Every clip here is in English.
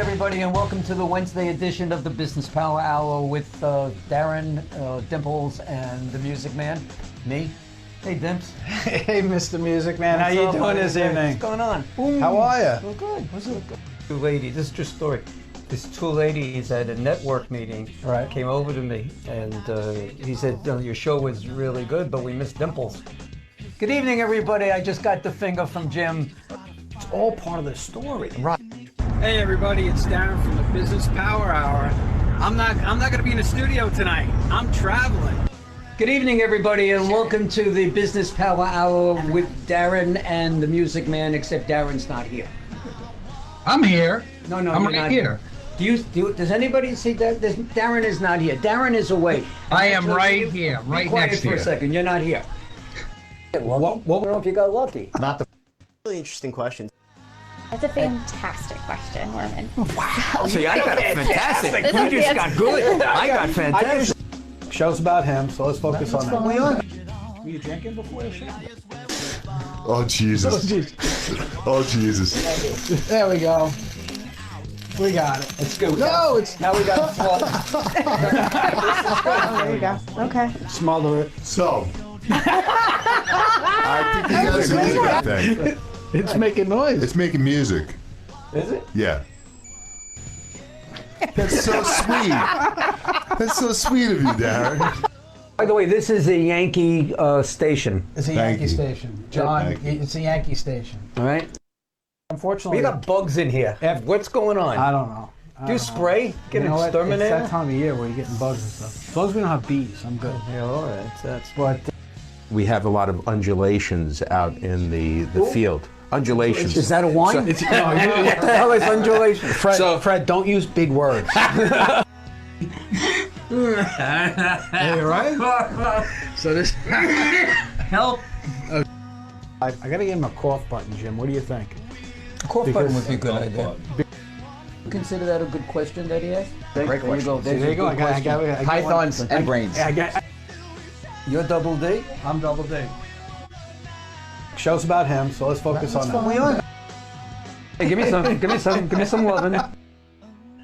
everybody, and welcome to the Wednesday edition of the Business Power Hour with Darren, Dimples, and the Music Man. Me. Hey, Dimps. Hey, Mr. Music Man. How you doing this evening? What's going on? How are you? Well, good. What's up? Two ladies. This is just a story. These two ladies at a network meeting came over to me, and he said, your show was really good, but we missed Dimples. Good evening, everybody. I just got the finger from Jim. It's all part of the story. Right. Hey everybody, it's Darren from the Business Power Hour. I'm not going to be in the studio tonight. I'm traveling. Good evening, everybody, and welcome to the Business Power Hour with Darren and the Music Man, except Darren's not here. I'm here. No, I'm you're right not here. Does anybody see that? Darren is not here. Darren is away. I am right here, right next to you. Be quiet for a second. You're not here. What? I don't know if you got lucky. Not the really interesting question. That's a fantastic question, Berman. Wow. See, I got fantastic. You just got good. I got fantastic. Show's about him, so let's focus on that. Were you drinking before the show? Oh, Jesus. Oh, Jesus. There we go. We got it. Let's go. No, it's... Now we got the There you go. Okay. Smother it. So, I think it's a music thing. It's making noise. It's making music. Is it? Yeah. That's so sweet. That's so sweet of you, Darren. By the way, this is a Yankee station. It's a Thank Yankee you. station. John, Thank you. it's a Yankee station. All right. Unfortunately... We got bugs in here. What's going on? I don't know. Do you spray? Get an It's exterminator? that time of year where you're getting bugs and stuff. As long as we don't have bees, I'm good. Yeah, all right. That's But We have a lot of undulations out in the field. Undulations. Is that a wine? What the hell is undulation? Fred, don't use big words. Hey, right? So this... Help. I gotta give him a cough button, Jim. What do you think? A cough button would be a good idea. Consider that a good question that he asked? Great question. There you go. I got Pythons and brains. You're double D? I'm double D. Show's about him, so let's focus on that. Hey, give me some loving.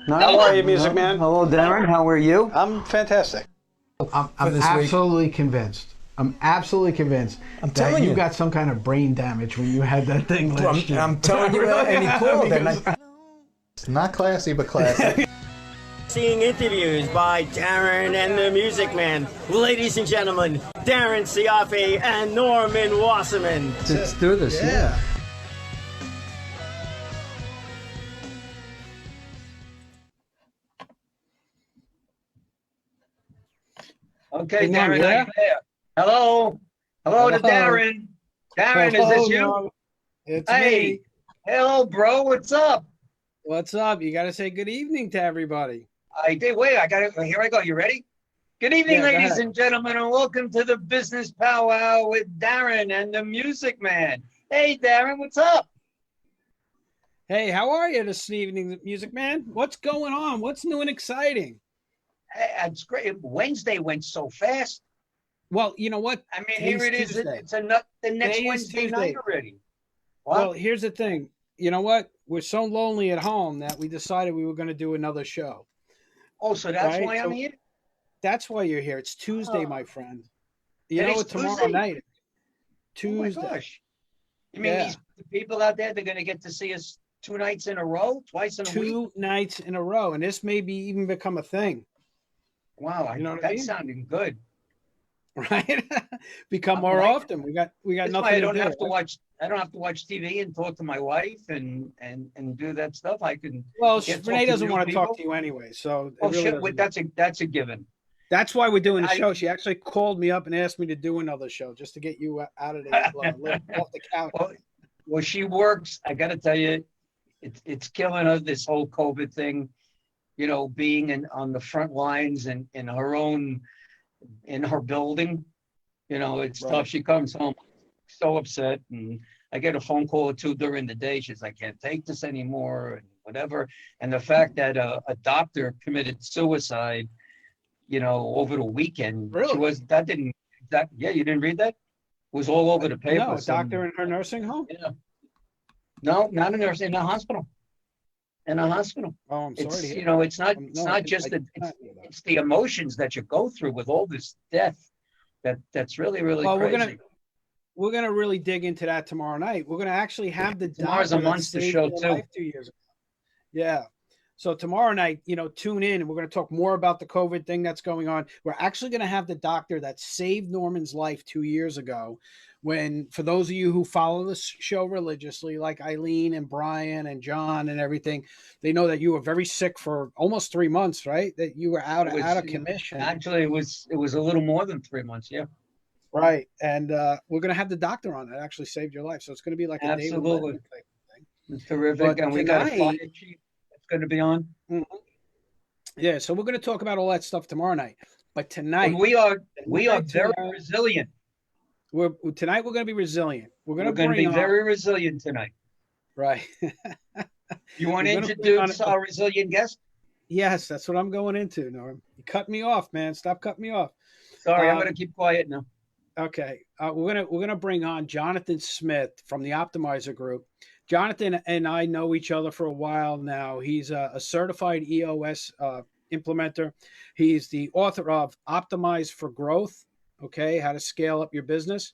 How are you, Music Man? Hello, Darren. How are you? I'm fantastic. I'm this week. absolutely convinced. I'm absolutely convinced that telling you you. got some kind of brain damage when you had that thing last year. I'm telling you, and he called. It's not classy, but classy. Seeing interviews by Darren and the Music Man. Ladies and gentlemen, Darren Siafe and Norman Wasserman. Let's do this. Yeah. Okay, Darren. Are you there? Hello. Hello to Darren. Darren, is this you? It's Hey. me. Hello, bro. What's up? What's up? You got to say good evening to everybody. I did. Wait, I got it. Here I go. You ready? Good evening, Yeah, go ladies ahead. and gentlemen, and welcome to the Business Powwow with Darren and the Music Man. Hey, Darren, what's up? Hey, how are you this evening, Music Man? What's going on? What's new and exciting? Hey, it's great. Wednesday went so fast. Well, you know what? I mean, here it Today's is. Tuesday. It's the next Today is Wednesday Tuesday. night already. What? Well, here's the thing. You know what? We're so lonely at home that we decided we were going to do another show. Oh, so that's right, why I'm so- here? That's why you're here. It's Tuesday, Oh. my friend. You It know is what? Tomorrow Tuesday? night. Oh, my Tuesday. gosh. You mean Yeah. these people out there, they're going to get to see us 2 nights in a row? Twice in a week? 2 nights in a row. And this may be even become a thing. Wow, You know what I that's mean? sounding good. Right? Become I'm more like- often. We got That's nothing why I to don't do. have to watch. I don't have to watch TV and talk to my wife and do that stuff. I can. Well, get talk Renee to doesn't new want to talk people. to you anyway, so it Oh really shit! doesn't That's a given. That's why we're doing the I- show. She actually called me up and asked me to do another show just to get you out of the off the couch. Well, she works. I got to tell you, it's killing her. This whole COVID thing, you know, being on the front lines and in her building, you know, it's Right. tough. She comes home so upset, and I get a phone call or two during the day. She's like, "I can't take this anymore," and whatever. And the fact that a doctor committed suicide, you know, over the weekend. Really? Yeah, you didn't read that? It was all over the paper. No, a doctor in her nursing home? Yeah. No, not a nurse, in a hospital. in a hospital. Oh, I'm sorry It's, to hear you know, that. it's not, No, it's not just the, I didn't know that. it's the emotions that you go through with all this death that's really, really Well, crazy. we're gonna really dig into that tomorrow night. We're gonna actually have the Tomorrow's a doctor that monster saved show, your too. life 2 years ago. Yeah. So tomorrow night, tune in and we're going to talk more about the COVID thing that's going on. We're actually going to have the doctor that saved Norman's life 2 years ago. When, for those of you who follow this show religiously, like Eileen and Brian and John and everything, they know that you were very sick for almost 3 months, right? That you were out of commission. Actually, it was a little more than 3 months. Yeah. Right. And we're going to have the doctor on that actually saved your life. So it's going to be like a Absolutely. David type thing. It's terrific. But And we got a fire tonight, chief that's going to be on. yeah, so we're going to talk about all that stuff tomorrow night. But tonight, And we are tonight, very tomorrow- resilient. Tonight we're going to be resilient. We're We're going going to to be bring very resilient tonight. right. You want to We're gonna introduce bring on- our resilient guest? Yes, that's what I'm going into, Norm. You cut me off, man. Stop cutting me off. Sorry, I'm going to keep quiet now. Okay, we're gonna bring on Jonathan Smith from the Optimizer Group. Jonathan and I know each other for a while now. He's a certified EOS implementer. He's the author of Optimize for Growth. Okay, how to scale up your business.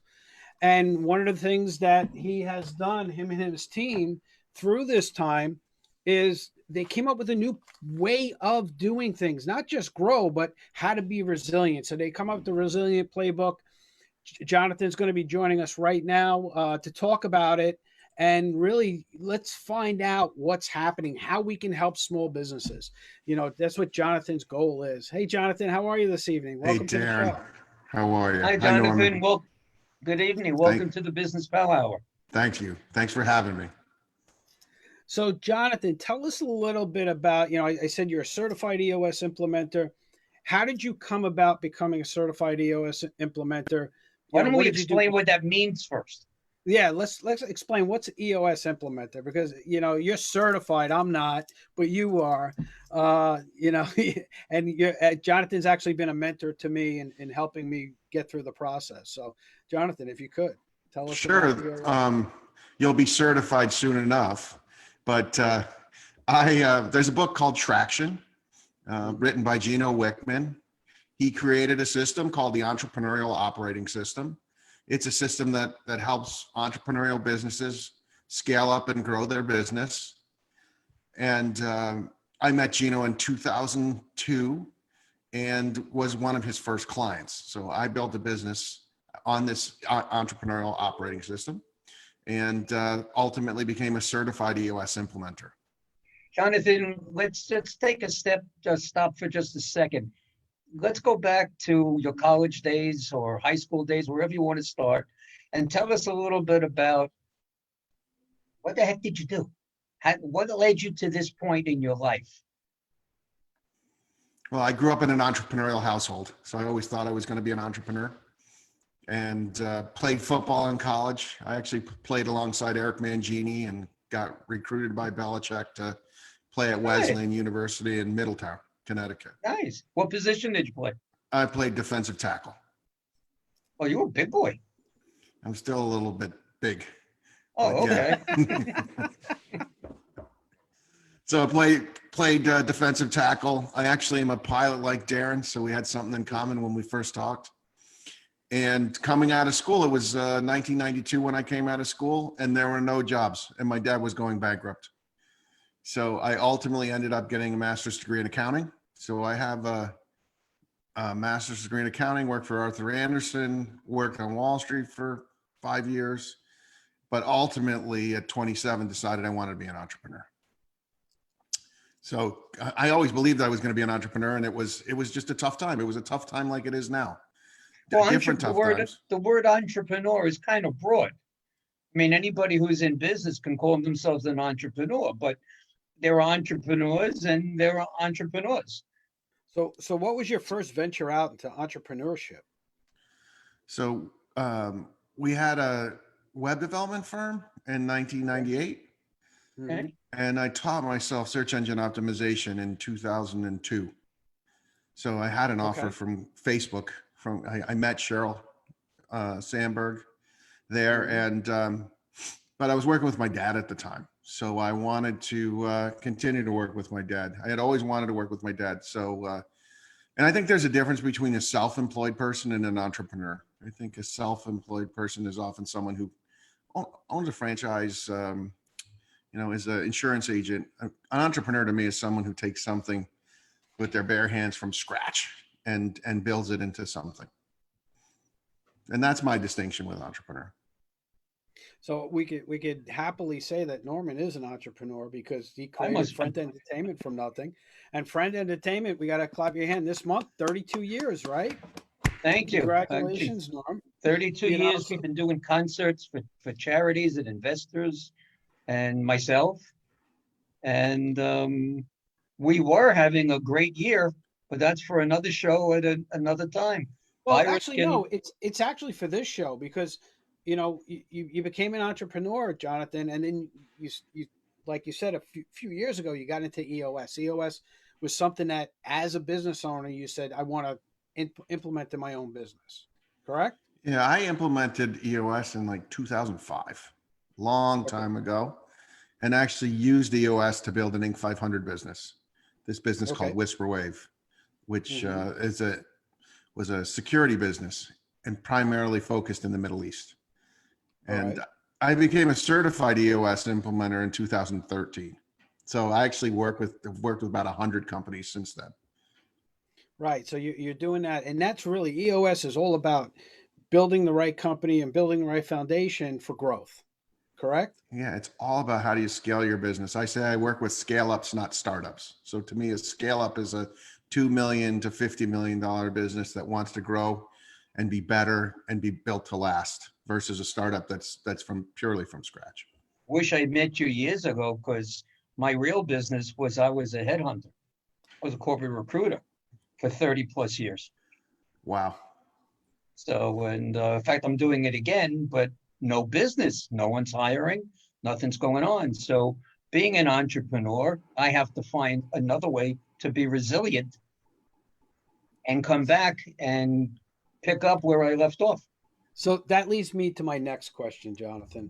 And one of the things that he has done, him and his team, through this time, is they came up with a new way of doing things, not just grow, but how to be resilient. So they come up with the resilient playbook. Jonathan's going to be joining us right now to talk about it. And really, let's find out what's happening, how we can help small businesses. That's what Jonathan's goal is. Hey, Jonathan, how are you this evening? Welcome to the Darren. show. How are you? Hi, Jonathan. Well, good evening. Welcome to the Business Pal Hour. Thank you. Thanks for having me. So, Jonathan, tell us a little bit about, I said you're a certified EOS implementer. How did you come about becoming a certified EOS implementer? Why don't we explain what that means first? Yeah, let's explain what's EOS implementer, because you're certified, I'm not, but you are. And Jonathan's actually been a mentor to me in helping me get through the process. So, Jonathan, if you could tell us. Sure. You'll be certified soon enough. But there's a book called Traction, written by Gino Wickman. He created a system called the Entrepreneurial Operating System. It's a system that helps entrepreneurial businesses scale up and grow their business. And I met Gino in 2002 and was one of his first clients. So I built a business on this entrepreneurial operating system and ultimately became a certified EOS implementer. Jonathan, let's take a step, just stop for just a second. Let's go back to your college days or high school days, wherever you want to start, and tell us a little bit about what the heck did you do? What led you to this point in your life? Well, I grew up in an entrepreneurial household, so I always thought I was going to be an entrepreneur. And played football in college. I actually played alongside Eric Mangini and got recruited by Belichick to play at Wesleyan University in Middletown, Connecticut. Nice. What position did you play? I played defensive tackle. Oh, you were a big boy. I'm still a little bit big. Oh, okay. Yeah. So I played defensive tackle. I actually am a pilot like Darren, so we had something in common when we first talked. And coming out of school, it was 1992 when I came out of school, and there were no jobs, and my dad was going bankrupt. So I ultimately ended up getting a master's degree in accounting. So I have a master's degree in accounting, worked for Arthur Andersen, worked on Wall Street for 5 years, but ultimately at 27 decided I wanted to be an entrepreneur. So I always believed I was going to be an entrepreneur, and it was just a tough time. It was a tough time like it is now. Well, Different tough times. The word entrepreneur is kind of broad. I mean, anybody who's in business can call themselves an entrepreneur, but there are entrepreneurs and there are entrepreneurs. So what was your first venture out into entrepreneurship? So we had a web development firm in 1998. Okay. And I taught myself search engine optimization in 2002. So I had an offer from Facebook. I met Sheryl Sandberg there, and but I was working with my dad at the time, So I wanted to continue to work with my dad. I had always wanted to work with my dad. So, and I think there's a difference between a self-employed person and an entrepreneur. I think a self-employed person is often someone who owns a franchise, is an insurance agent. An entrepreneur to me is someone who takes something with their bare hands from scratch and builds it into something. And that's my distinction with entrepreneur. So we could happily say that Norman is an entrepreneur because he created Friend Entertainment from nothing. And Friend Entertainment, we got to clap your hand this month, 32 years, right? Thank you. Congratulations, Norm. 32 years we've been doing concerts for charities and investors and myself. And we were having a great year, but that's for another show at another time. Well, actually, no, it's actually for this show because you became an entrepreneur, Jonathan, and then you like you said a few years ago, you got into EOS. EOS was something that, as a business owner, you said, I want to implement in my own business. Correct? Yeah, I implemented EOS in like 2005, long time ago, and actually used EOS to build an Inc. 500 business. This business called Whisper Wave, which was a security business and primarily focused in the Middle East. And I became a certified EOS implementer in 2013. So I actually worked with about 100 companies since then. Right. So you're doing that. And that's really, EOS is all about building the right company and building the right foundation for growth. Correct? Yeah, it's all about how do you scale your business. I say I work with scale ups, not startups. So to me, a scale up is a $2 million to $50 million business that wants to grow and be better and be built to last, versus a startup that's purely from scratch. Wish I met you years ago, because my real business was I was a headhunter. I was a corporate recruiter for 30 plus years. Wow. So, and in fact, I'm doing it again, but no business, no one's hiring, nothing's going on. So being an entrepreneur, I have to find another way to be resilient and come back and pick up where I left off. So that leads me to my next question, Jonathan.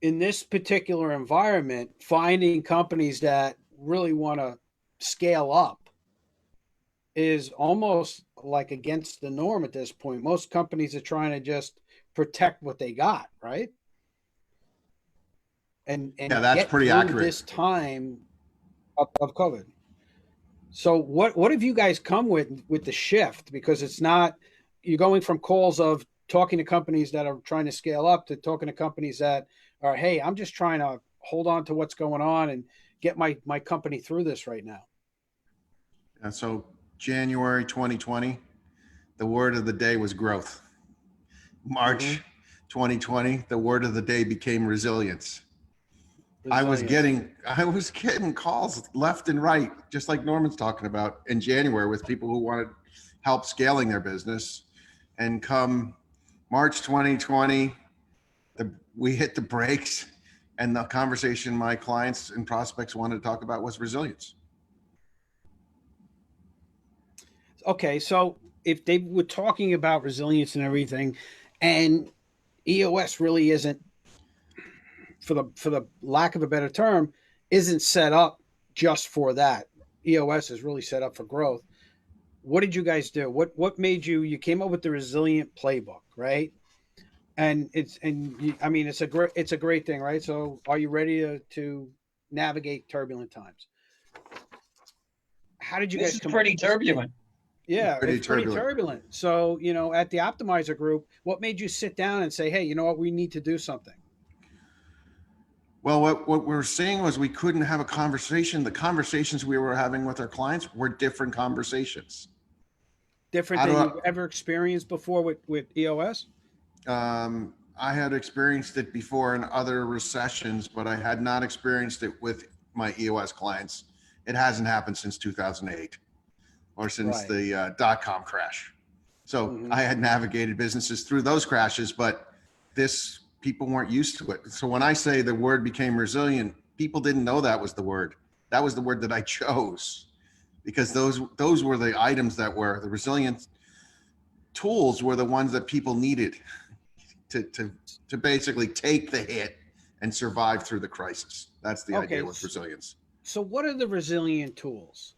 In this particular environment, finding companies that really want to scale up is almost like against the norm at this point. Most companies are trying to just protect what they got, right? And yeah, that's pretty accurate. This time of COVID. So what have you guys come with the shift? Because it's not, you're going from calls of talking to companies that are trying to scale up to talking to companies that are, hey, I'm just trying to hold on to what's going on and get my company through this right now. And so January 2020, the word of the day was growth. March 2020, the word of the day became resilience. I was getting calls left and right, just like Norman's talking about, in January, with people who wanted help scaling their business. And come March 2020, we hit the brakes, and the conversation my clients and prospects wanted to talk about was resilience. Okay, so if they were talking about resilience and everything, and EOS really isn't, for the lack of a better term, isn't set up just for that. EOS is really set up for growth. What did you guys do? What made you came up with the resilient playbook, right? And it's a great thing, right? So are you ready to navigate turbulent times? How did you guys? This is pretty turbulent. Yeah, it's pretty turbulent. So, at the Optimizer Group, what made you sit down and say, hey, you know what, we need to do something? Well, what we were saying was we couldn't have a conversation. The conversations we were having with our clients were different conversations. Different than you've ever experienced before with EOS? I had experienced it before in other recessions, but I had not experienced it with my EOS clients. It hasn't happened since 2008 or since the dot-com crash. So I had navigated businesses through those crashes, but people weren't used to it. So when I say the word became resilient, people didn't know that was the word. That was the word that I chose, because those were the items that were the resilient tools, were the ones that people needed to basically take the hit and survive through the crisis. That's the Okay, idea with resilience. so what are the resilient tools?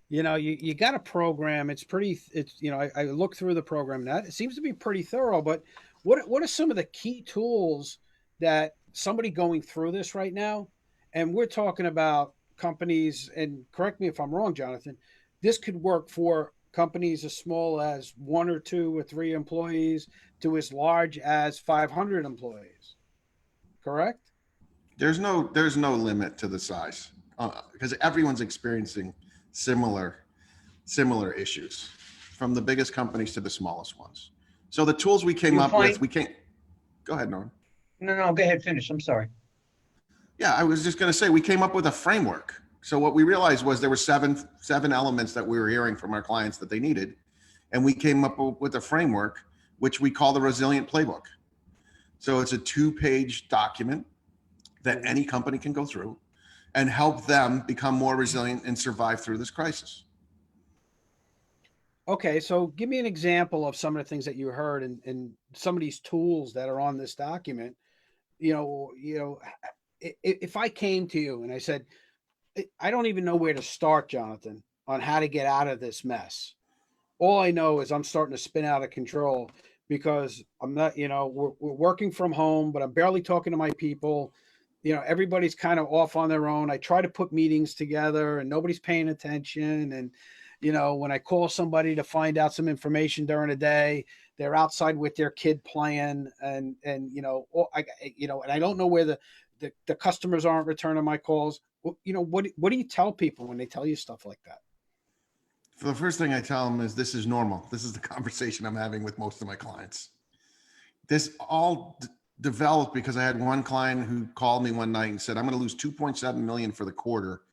You got a program. It's pretty. It's I look through the program. That it seems to be pretty thorough. But what are some of the key tools that somebody going through this right now? And we're talking about companies. And correct me if I'm wrong, Jonathan. This could work for companies as small as 1 or 2 or 3 employees to as large as 500 employees. Correct? There's no limit to the size because everyone's experiencing similar issues, from the biggest companies to the smallest ones. So the tools we came up with, go ahead, Norm. No, go ahead, finish. I'm sorry. Yeah, I was just going to say we came up with a framework. So what we realized was there were seven elements that we were hearing from our clients that they needed, and we came up with a framework which we call the Resilient Playbook. So it's a 2-page document that any company can go through and help them become more resilient and survive through this crisis. Okay, so give me an example of some of the things that you heard and some of these tools that are on this document. If I came to you and I said, I don't even know where to start, Jonathan, on how to get out of this mess. All I know is I'm starting to spin out of control because I'm not, we're working from home, but I'm barely talking to my people. Everybody's kind of off on their own. I try to put meetings together and nobody's paying attention. And, when I call somebody to find out some information during the day, they're outside with their kid playing and I don't know where the customers aren't returning my calls. What do you tell people when they tell you stuff like that? So the first thing I tell them is this is normal. This is the conversation I'm having with most of my clients. This all developed because I had one client who called me one night and said, I'm going to lose 2.7 million for the quarter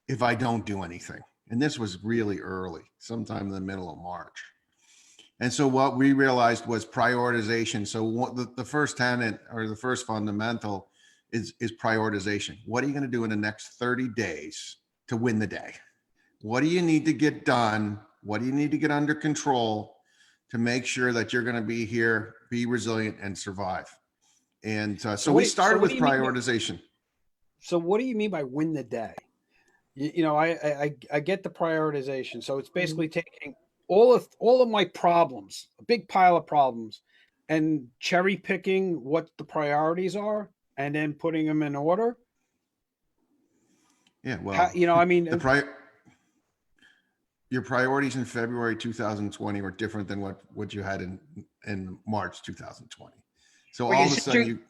if I don't do anything. And this was really early, sometime in the middle of March. And so what we realized was prioritization. So the first tenet or the first fundamental is prioritization. What are you going to do in the next 30 days to win the day? What do you need to get done? What do you need to get under control to make sure that you're going to be here, be resilient, and survive? And so we started with prioritization. So what do you mean by win the day? I get the prioritization. So it's basically taking all of my problems, a big pile of problems, and cherry picking what the priorities are and then putting them in order. Yeah, well, your priorities in February 2020 were different than what you had in March 2020. So all of a sudden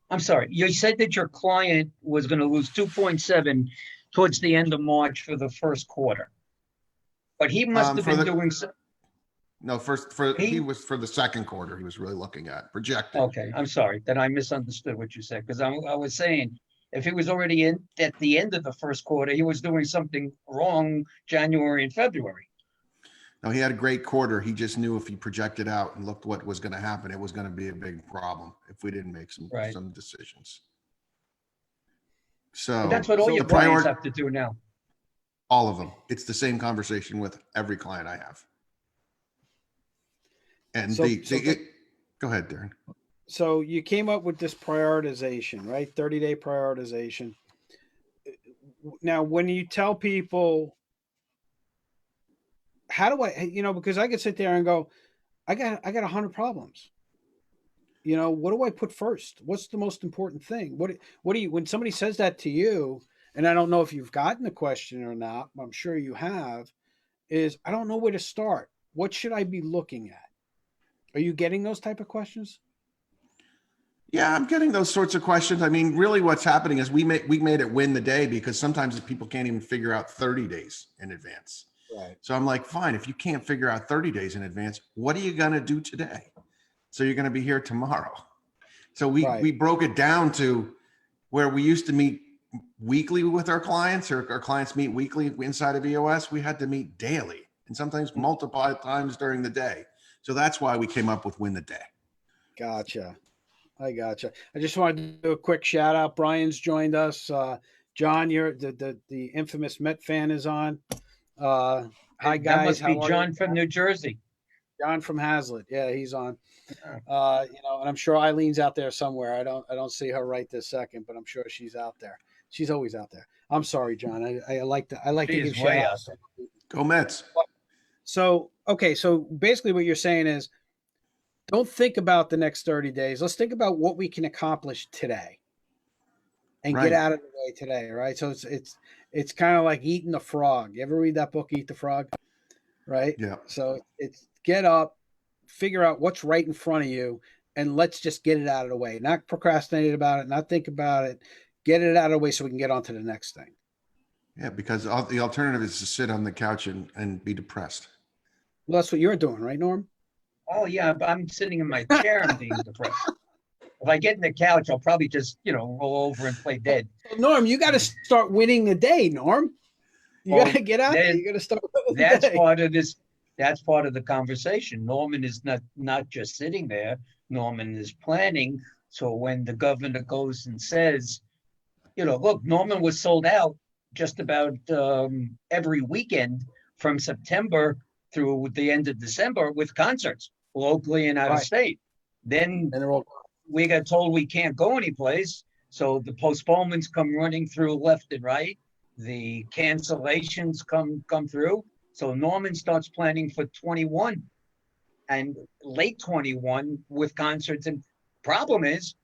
I'm sorry, you said that your client was going to lose 2.7 towards the end of March for the first quarter, but he must have been doing so. No, he was for the second quarter. He was really looking at projecting. Okay, I'm sorry, then I misunderstood what you said because I was saying if he was already in at the end of the first quarter, he was doing something wrong January and February. No, he had a great quarter. He just knew if he projected out and looked what was going to happen, it was going to be a big problem if we didn't make some decisions. So that's what all your clients have to do now. All of them. It's the same conversation with every client I have. And go ahead, Darren. So you came up with this prioritization, right? 30-day prioritization. Now, when you tell people, how do I, because I could sit there and go, I got 100 problems. What do I put first? What's the most important thing? What do you, when somebody says that to you, and I don't know if you've gotten the question or not, I'm sure you have, is I don't know where to start. What should I be looking at? Are you getting those type of questions? Yeah, I'm getting those sorts of questions. I mean, really what's happening is we made it win the day because sometimes people can't even figure out 30 days in advance. Right. So I'm like, fine, if you can't figure out 30 days in advance, what are you going to do today? So you're going to be here tomorrow. So we broke it down to where we used to meet weekly with our clients, or our clients meet weekly inside of EOS. We had to meet daily and sometimes multiple times during the day. So that's why we came up with Win the Day. Gotcha. I gotcha. I just wanted to do a quick shout out. Brian's joined us. John, you're the infamous Met fan is on. Hi guys. That must be John from New Jersey. John from Hazlitt. Yeah, he's on. And I'm sure Eileen's out there somewhere. I don't see her right this second, but I'm sure she's out there. She's always out there. I'm sorry, John. I like to give shout outs. Go Mets. So okay, so basically what you're saying is, don't think about the next 30 days. Let's think about what we can accomplish today, and get out of the way today. Right. So it's kind of like eating the frog. You ever read that book, Eat the Frog? Right. Yeah. So it's get up, figure out what's right in front of you, and let's just get it out of the way. Not procrastinate about it, not think about it. Get it out of the way so we can get on to the next thing. Yeah, because the alternative is to sit on the couch and be depressed. Well, that's what you're doing, right, Norm? Oh, yeah, but I'm sitting in my chair and being depressed. If I get in the couch, I'll probably just, roll over and play dead. Norm, you got to start winning the day, Norm. You got to get out there. You got to start winning That's the day. part of this. That's part of the conversation. Norman is not just sitting there. Norman is planning. So when the governor goes and says, look, Norman was sold out just about every weekend from September through the end of December with concerts locally and out of state. Then we got told we can't go anyplace. So the postponements come running through left and right. The cancellations come through. So Norman starts planning for 21 and late 21 with concerts. And problem is,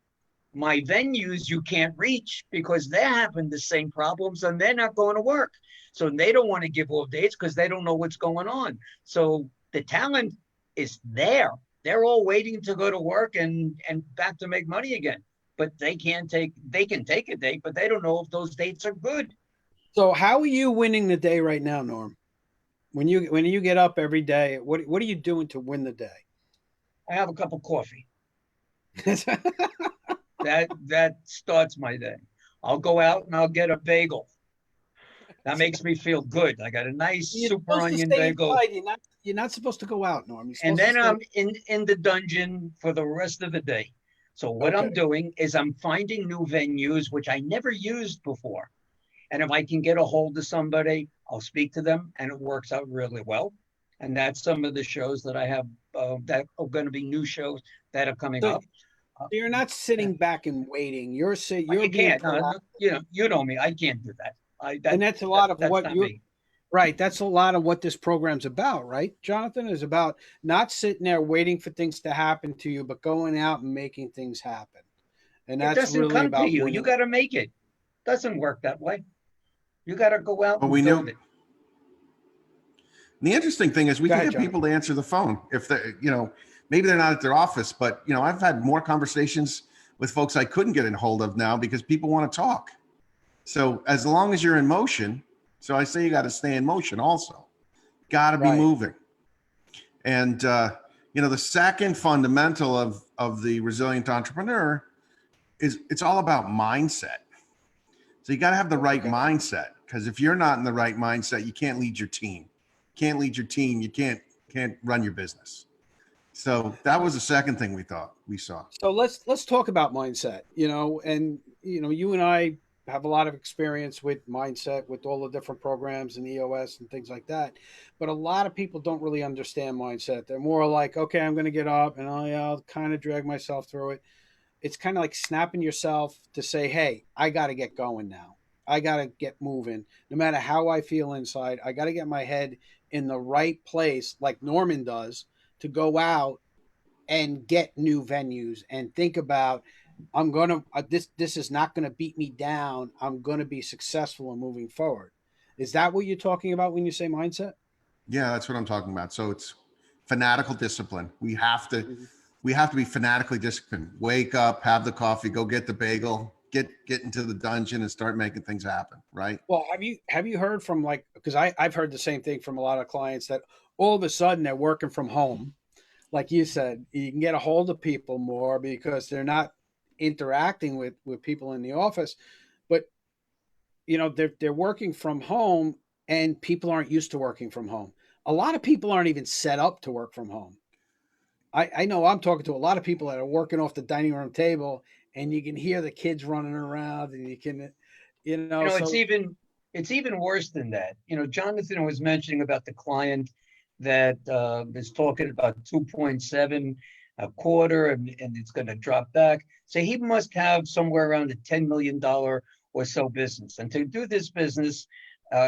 my venues you can't reach because they're having the same problems and they're not going to work. So they don't want to give off dates because they don't know what's going on. So the talent is there. They're all waiting to go to work and back to make money again. But they can take a date, but they don't know if those dates are good. So how are you winning the day right now, Norm? When you get up every day, what are you doing to win the day? I have a cup of coffee. That starts my day. I'll go out and I'll get a bagel. That makes me feel good. I got a nice super onion bagel. You're not supposed to go out, Norm. And then I'm in the dungeon for the rest of the day. So what I'm doing is I'm finding new venues, which I never used before. And if I can get a hold of somebody, I'll speak to them, and it works out really well. And that's some of the shows that I have that are going to be new shows that are coming up. You're not sitting back and waiting. You're you can't. You know me. I can't do that. And that's a lot of what you're right. That's a lot of what this program's about, right? Jonathan is about not sitting there waiting for things to happen to you, but going out and making things happen. And that's doesn't really come about to you. You got to make it. Doesn't work that way. You got to go out. But we know. The interesting thing is we can get people to answer the phone if they, maybe they're not at their office, but I've had more conversations with folks I couldn't get a hold of now because people want to talk. So as long as you're in motion, so I say you got to stay in motion also. Got to be moving. And the second fundamental of the resilient entrepreneur is it's all about mindset. So you got to have the right mindset, because if you're not in the right mindset, you can't lead your team. Can't lead your team. You can't run your business. So that was the second thing we saw. So let's talk about mindset, and you and I have a lot of experience with mindset, with all the different programs and EOS and things like that. But a lot of people don't really understand mindset. They're more like, okay, I'm going to get up and I'll kind of drag myself through it. It's kind of like snapping yourself to say, hey, I got to get going now. I got to get moving. No matter how I feel inside, I got to get my head in the right place, like Norman does, to go out and get new venues and think about, I'm going to, this is not going to beat me down. I'm going to be successful in moving forward. Is that what you're talking about when you say mindset? Yeah, that's what I'm talking about. So it's fanatical discipline. We have to be fanatically disciplined. Wake up, have the coffee, go get the bagel, get into the dungeon and start making things happen. Right. Well, have you heard from because I've heard the same thing from a lot of clients that all of a sudden they're working from home. Like you said, you can get a hold of people more because they're not interacting with people in the office, but they're working from home and people aren't used to working from home. A lot of people aren't even set up to work from home. I know I'm talking to a lot of people that are working off the dining room table, and you can hear the kids running around, and you can, it's even worse than that. Jonathan was mentioning about the client that is talking about 2.7 a quarter, and it's going to drop back. So he must have somewhere around a $10 million or so business. And to do this business,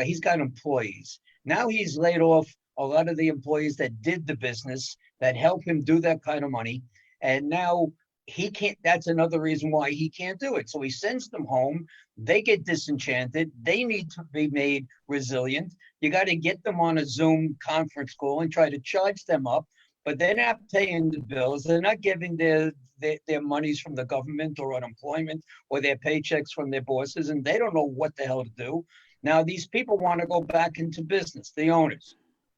he's got employees. Now he's laid off a lot of the employees that did the business, that help him do that kind of money. And now he can't, that's another reason why he can't do it. So he sends them home. They get disenchanted. They need to be made resilient. You got to get them on a Zoom conference call and try to charge them up, but they're not paying the bills. They're not giving their monies from the government or unemployment or their paychecks from their bosses, and they don't know what the hell to do. Now, these people want to go back into business, the owners.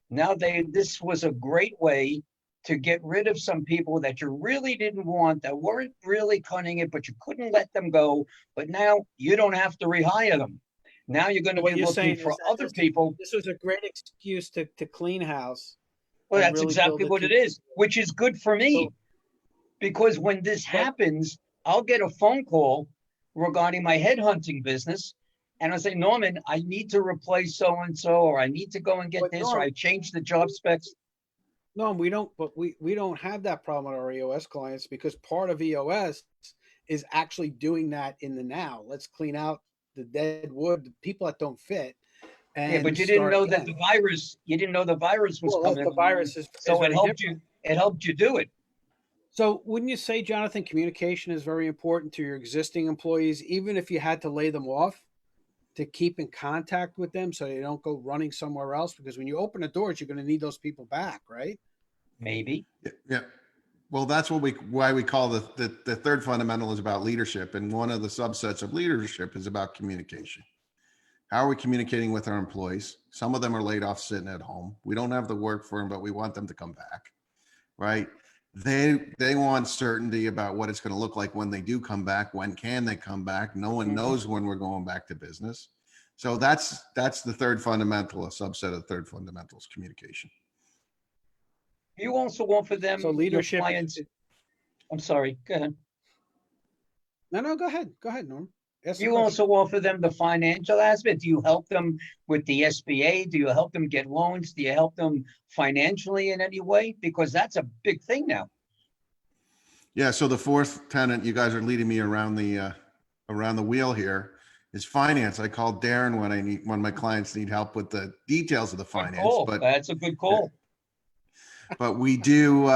Now, this was a great way to get rid of some people that you really didn't want, that weren't really cutting it, but you couldn't let them go. But now you don't have to rehire them. Now you're going to be looking for other people. This was a great excuse to clean house. Well, that's really exactly what it is, which is good for me. Because when this happens, I'll get a phone call regarding my headhunting business. And I say, Norman, I need to replace so-and-so, or I need to go and get this, or I changed the job specs. No, we don't, but we don't have that problem with our EOS clients, because part of EOS is actually doing that in the now. Let's clean out the dead wood, the people that don't fit. And yeah, but you didn't know that the virus, was coming. The virus is so it helped you do it. So wouldn't you say, Jonathan, communication is very important to your existing employees, even if you had to lay them off, to keep in contact with them so they don't go running somewhere else? Because when you open the doors, you're going to need those people back, right? Maybe. Yeah. Well, that's why we call the third fundamental is about leadership. And one of the subsets of leadership is about communication. How are we communicating with our employees? Some of them are laid off sitting at home. We don't have the work for them, but we want them to come back, right? They want certainty about what it's going to look like when they do come back. When can they come back? No one knows when we're going back to business. So that's the third fundamental, a subset of the third fundamental is communication. You also offer them leadership. Clients. I'm sorry. Go ahead. No, go ahead. Go ahead, Norm. You also offer them the financial aspect. Do you help them with the SBA? Do you help them get loans? Do you help them financially in any way? Because that's a big thing now. Yeah. So the fourth tenet, you guys are leading me around the wheel here, is finance. I call Darren when my clients need help with the details of the finance. But that's a good call. But we do.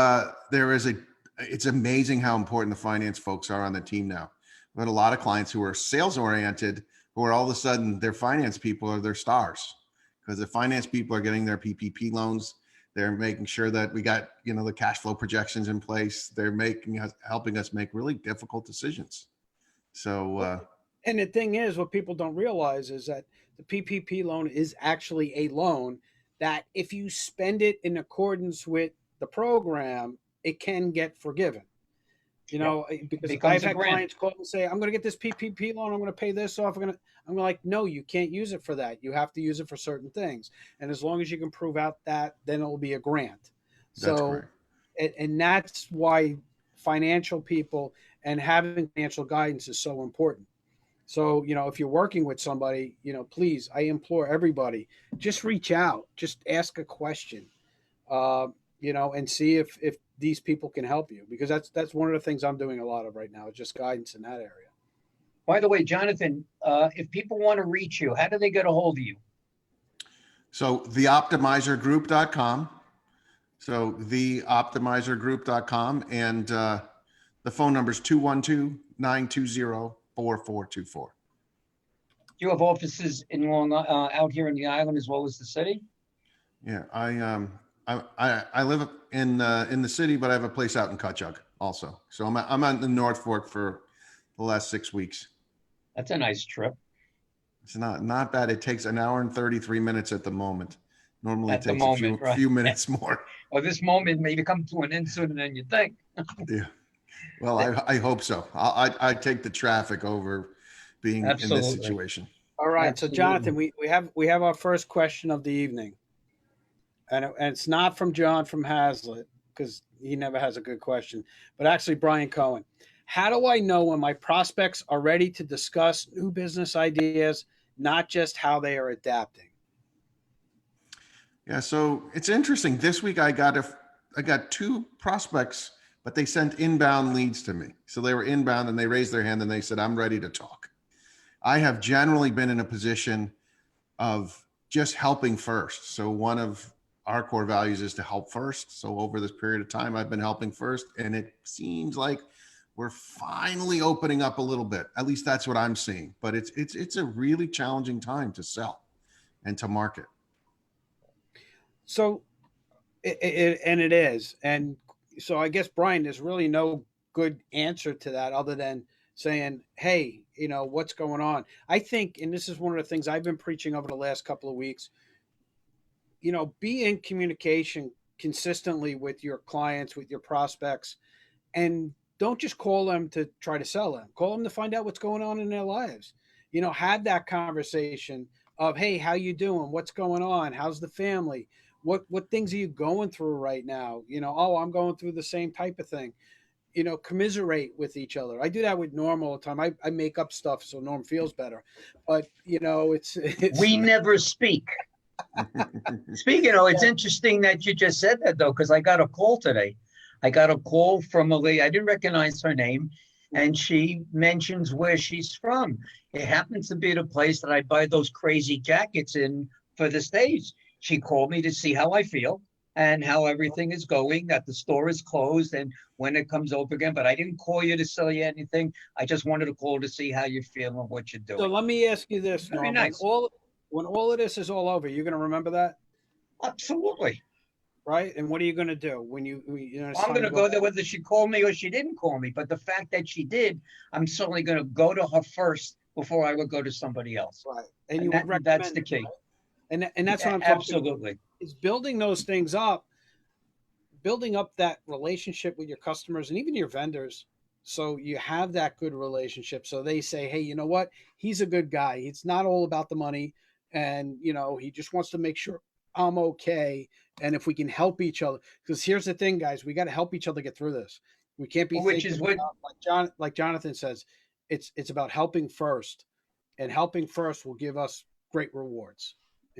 It's amazing how important the finance folks are on the team now. We had a lot of clients who are sales oriented, who are all of a sudden their finance people are their stars, because the finance people are getting their PPP loans. They're making sure that we got, the cash flow projections in place. They're helping us make really difficult decisions. So, and the thing is, what people don't realize is that the PPP loan is actually a loan that if you spend it in accordance with the program, it can get forgiven. Because I've had clients call and say, I'm going to get this PPP loan. I'm going to pay this off. I'm like, no, you can't use it for that. You have to use it for certain things. And as long as you can prove out that, then it will be a grant. So, and that's why financial people and having financial guidance is so important. So, if you're working with somebody, please, I implore everybody, just reach out, just ask a question, and see if these people can help you, because that's one of the things I'm doing a lot of right now, is just guidance in that area. By the way, Jonathan, if people want to reach you, how do they get a hold of you? So theoptimizergroup.com. So theoptimizergroup.com, and the phone number is 212-920-4424. You have offices in out here in the island as well as the city? Yeah, I live in the city, but I have a place out in Cutchogue also. So I'm out in North Fork for the last 6 weeks. That's a nice trip. It's not bad. It takes an hour and 33 minutes at the moment. Normally it takes a few minutes more. Well, this moment may come to an end sooner than you think. Yeah. Well, I hope so. I take the traffic over being in this situation. All right. Absolutely. So Jonathan, we have our first question of the evening. And it's not from John from Hazlitt, because he never has a good question, but actually Brian Cohen. How do I know when my prospects are ready to discuss new business ideas, not just how they are adapting? Yeah, so it's interesting. This week I got two prospects, but they sent inbound leads to me. So they were inbound and they raised their hand and they said, I'm ready to talk. I have generally been in a position of just helping first. So one of our core values is to help first. So over this period of time, I've been helping first, and it seems like we're finally opening up a little bit. At least that's what I'm seeing. But it's a really challenging time to sell and to market. So it is. And so I guess, Brian, there's really no good answer to that other than saying, hey, what's going on? I think, and this is one of the things I've been preaching over the last couple of weeks, be in communication consistently with your clients, with your prospects, and don't just call them to try to sell them. Call them to find out what's going on in their lives. Have that conversation of, hey, how you doing? What's going on? How's the family? What things are you going through right now? Oh, I'm going through the same type of thing. Commiserate with each other. I do that with Norm all the time. I make up stuff so Norm feels better. But it's We never speak. Speaking of, it's interesting that you just said that, though, because I got a call today. I got a call from a lady. I didn't recognize her name, and she mentions where she's from. It happens to be the place that I buy those crazy jackets in for the stage. She called me to see how I feel and how everything is going, that the store is closed and when it comes open again. But I didn't call you to sell you anything. I just wanted to call to see how you feel and what you're doing. So let me ask you this, Very Norm. nice. When all of this is all over, you're going to remember that? Absolutely. Right? And what are you going to do when I'm going to go there whether she called me or she didn't call me. But the fact that she did, I'm certainly going to go to her first before I would go to somebody else. Right. And you would recommend that's the key. Right? And that's what I'm talking Absolutely. about. Is building those things up, building up that relationship with your customers and even your vendors. So you have that good relationship. So they say, hey, you know what? He's a good guy. It's not all about the money. And, he just wants to make sure I'm okay. And if we can help each other, because here's the thing, guys, we got to help each other get through this. We can't be Which is what like Jonathan says, it's about helping first, and helping first will give us great rewards.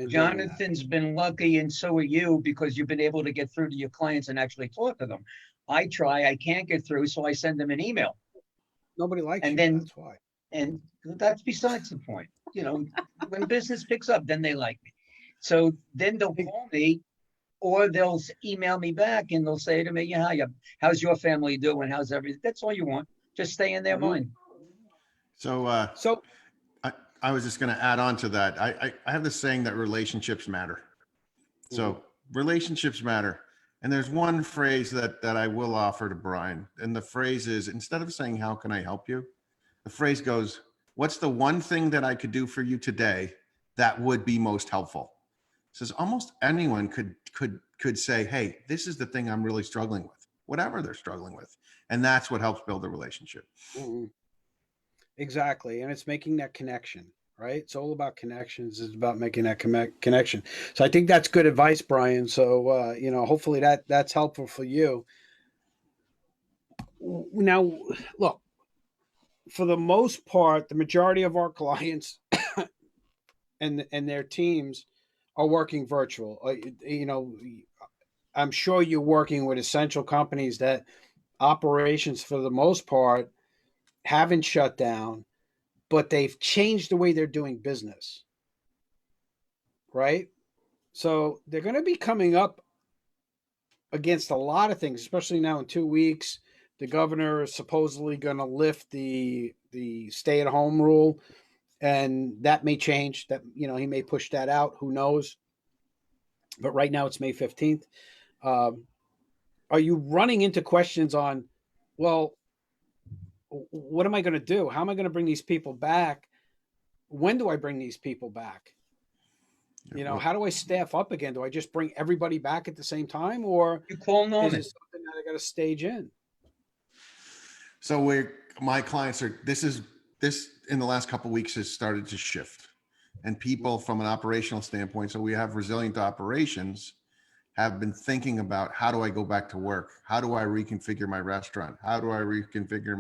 Jonathan's been lucky, and so are you, because you've been able to get through to your clients and actually talk to them. I can't get through, so I send them an email. Nobody likes and you, then, that's why. And that's besides the point. When business picks up, then they like me. So then they'll call me, or they'll email me back, and they'll say to me, yeah, how's your family doing? How's everything? That's all you want. Just stay in their mind. So I was just going to add on to that. I have this saying that relationships matter. So relationships matter. And there's one phrase that I will offer to Brian. And the phrase is, instead of saying, how can I help you? The phrase goes, what's the one thing that I could do for you today that would be most helpful? It says almost anyone could say, hey, this is the thing I'm really struggling with, whatever they're struggling with. And that's what helps build a relationship. Mm-hmm. Exactly. And it's making that connection, right? It's all about connections. It's about making that connection. So I think that's good advice, Brian. So, hopefully that's helpful for you. Now, look, for the most part, the majority of our clients and their teams are working virtual. I'm sure you're working with essential companies that operations, for the most part, haven't shut down, but they've changed the way they're doing business. Right? So they're going to be coming up against a lot of things, especially now in 2 weeks. The governor is supposedly going to lift the stay-at-home rule, and that may change. That he may push that out. Who knows? But right now it's May 15th. Are you running into questions on, well, what am I going to do? How am I going to bring these people back? When do I bring these people back? How do I staff up again? Do I just bring everybody back at the same time, or you call Norman? Is it something that I got to stage in? So my clients are, this in the last couple of weeks has started to shift, and people from an operational standpoint, so we have resilient operations, have been thinking about, how do I go back to work? How do I reconfigure my restaurant? How do I reconfigure